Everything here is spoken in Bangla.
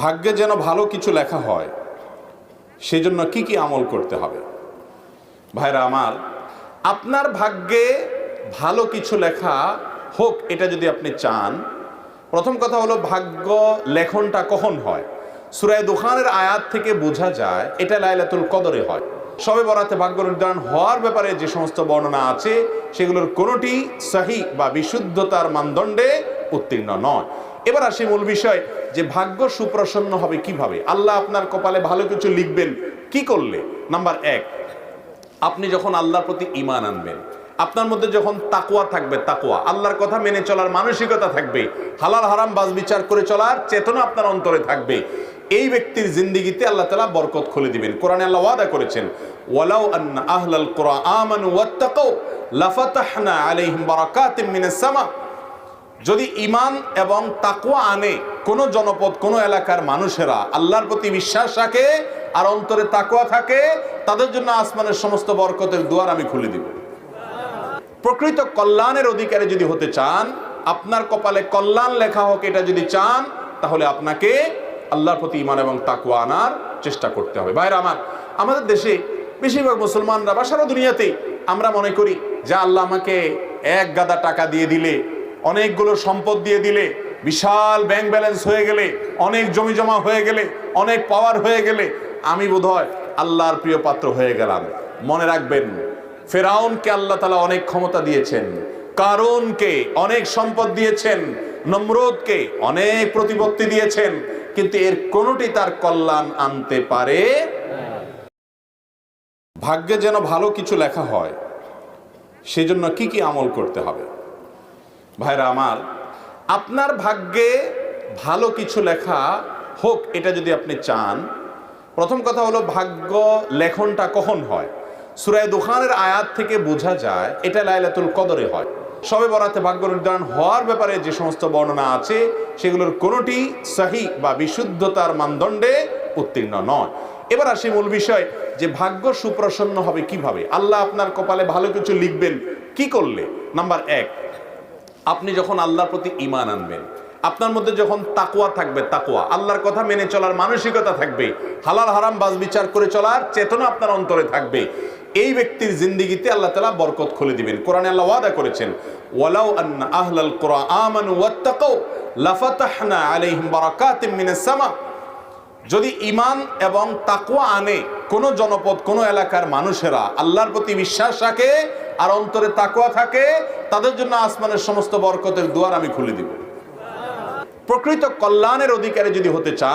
ভাগ্যে যেন ভালো কিছু লেখা হয় সেজন্য কি কি আমল করতে হবে? ভাইরা আমার, আপনার ভাগ্যে ভালো কিছু লেখা হোক এটা যদি আপনি চান, প্রথম কথা হলো ভাগ্য লেখনটা কখন হয়? সূরা দুখানের আয়াত থেকে বোঝা যায় এটা লাইলাতুল কদরে হয়। শবে বরাতে ভাগ্য নির্ধারণ হওয়ার ব্যাপারে যে সমস্ত বর্ণনা আছে সেগুলোর কোনোটি সহি বা বিশুদ্ধতার মানদণ্ডে উত্তীর্ণ নয়। এবার আসি মূল বিষয়, যে ভাগ্য সুপ্রসন্ন হবে কিভাবে? আল্লাহ আপনার কপালে ভালো কিছু লিখবেন কি করলে? নাম্বার এক, আপনি যখন আল্লাহর প্রতি ঈমান আনবেন, আপনার মধ্যে যখন তাকওয়া থাকবে, তাকওয়া আল্লাহর কথা মেনে চলার মানসিকতা থাকবে, হালাল হারাম বাজ বিচার করে চলার চেতনা আপনার অন্তরে থাকবে, এই ব্যক্তির জিন্দেগিতে আল্লাহ তাআলা বরকত খুলে দিবেন। কোরআনে আল্লাহ ওয়াদা করেছেন, ওয়ালাউ আন্না আহলাল কুরআ আমানু ওয়াত্তাকাউ লাফাতাহনা আলাইহিম বারাকাতিম মিনাস সামা। যদি ঈমান এবং তাকওয়া আনে কোন জনপদ, কোন এলাকার মানুষেরা আল্লাহর প্রতি বিশ্বাস রাখে আর অন্তরে তাকওয়া থাকে, তাদের জন্য আসমানের সমস্ত বরকতের দুয়ার আমি খুলে দিব। প্রকৃত কল্যাণের অধিকারী যদি হতে চান, আপনার কপালে কল্যাণ লেখা হোক এটা যদি চান, তাহলে আপনাকে আল্লাহর প্রতি ঈমান এবং তাকওয়া আনার চেষ্টা করতে হবে। ভাইরা আমার, আমাদের দেশে বেশিরভাগ মুসলমানরা বা সারা দুনিয়াতেই আমরা মনে করি যে আল্লাহ আমাকে এক গাদা টাকা দিয়ে দিলে, অনেকগুলো সম্পদ দিয়ে দিলে, বিশাল ব্যাংক ব্যালেন্স হয়ে গেলে, অনেক জমি জমা হয়ে গেলে, অনেক পাওয়ার হয়ে গেলে আমি বোধহয় আল্লাহর প্রিয় পাত্র হয়ে গেলাম। মনে রাখবেন, ফেরাউনকে আল্লাহ তাআলা অনেক ক্ষমতা দিয়েছেন, কারূনকে অনেক সম্পদ দিয়েছেন, নমরুদকে অনেক প্রতিপত্তি দিয়েছেন, কিন্তু এর কোনোটি তার কল্যাণ আনতে পারে। ভাগ্যে যেন ভালো কিছু লেখা হয় সেজন্য কি কি আমল করতে হবে? ভাইরা আমার, আপনার ভাগ্যে ভালো কিছু লেখা হোক এটা যদি আপনি চান, প্রথম কথা হলো ভাগ্য লেখনটা কখন হয়? সূরা দুখানের আয়াত থেকে বোঝা যায় এটা লাইলাতুল কদরে হয়। শবে বরাতে ভাগ্য নির্ধারণ হওয়ার ব্যাপারে যে সমস্ত বর্ণনা আছে সেগুলোর কোনোটি সহি বা বিশুদ্ধতার মানদণ্ডে উত্তীর্ণ নয়। এবার আসি মূল বিষয়, যে ভাগ্য সুপ্রসন্ন হবে কিভাবে? আল্লাহ আপনার কপালে ভালো কিছু লিখবেন কি করলে? নাম্বার এক, আপনি যখন আল্লাহর প্রতি ঈমান আনবেন, আপনার মধ্যে যখন তাকওয়া থাকবে, তাকওয়া আল্লাহর কথা মেনে চলার মানসিকতা থাকবে, হালাল হারাম বাজ বিচার করে চলার চেতনা আপনার অন্তরে থাকবে, এই ব্যক্তির জিন্দেগিতে আল্লাহ তাআলা বরকত খুলে দিবেন। কোরআনে আল্লাহ ওয়াদা করেছেন, ওয়ালাউ আন্না আহলাল কুরআ আমানু ওয়াত্তাকাউ লাফাতাহনা আলাইহিম বারাকাতিম মিনাস সামা। যদি ঈমান এবং তাকওয়া আনে কোন জনপদ, কোন এলাকার মানুষেরা আল্লাহর প্রতি বিশ্বাস রাখে আর অন্তরে তাকওয়া থাকে, তাদের জন্য আসমানের সমস্ত বরকতের দুয়ার আমি খুলে দিব। প্রকৃত কল্যাণের অধিকারী যদি হতে চান,